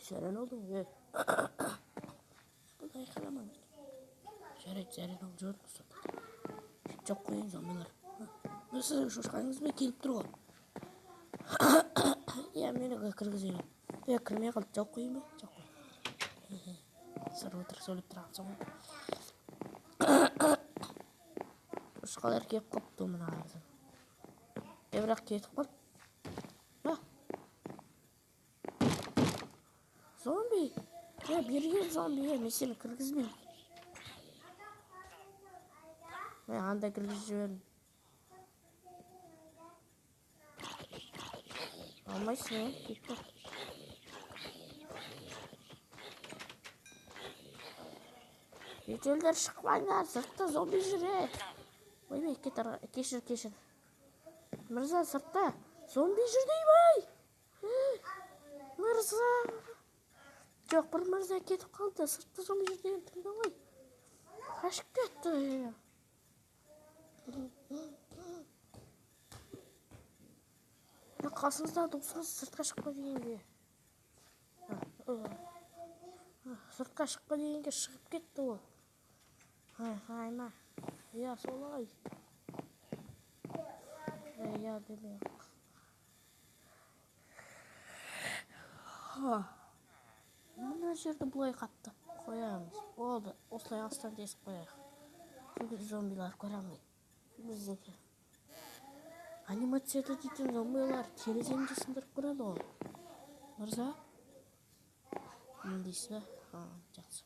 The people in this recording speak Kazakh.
Жаран oldu mu? Бұлай қаламаңыз. Жарайды, жаран ол жорыңыз. Жоқ қойын зомбилар. Сіздің шошқаңызбен келіп тұр ғой. Иә, мені кіргізейін. Иә, кірмей қалды. Жоқ қойын ба? Жоқ қойын. Сыр отырып сөйлеп тұрғансың ғой. Шошқалар келіп қалыпты мына арзан. Бірақ кетіп қалды. Зомби. Я берген зомби. Мен сені кіргізбеймін. Мен анда кіргізіп жібердім. Алмайсың, иә? Кетті. Етелдер шықпаңдар, сыртта зомби жүр. Ойбай, кешір. Мырза, сыртта зомби жүр деймай. Мырза. Жоқ, бір мырза кетіп қалды. Сыртта зомби жүр деген тыңдамай. Қашып кетті. Қасыңыздағы досыңыз сыртқа шықпа дегенге. Сыртқа шықпа дегенге шығып кетті ол. Айма. Иә, солай. Иә, демек. Мына жерді бұлай қатты. Қоямыз. Болды. Осылай астан тесіп қояйық. Çünkü zombiler көремей. Біздегі анимацияда дейтін зомбилар тереземді сындырып көреді ғой. Мырза? Не дейсіз бе? Жақсы.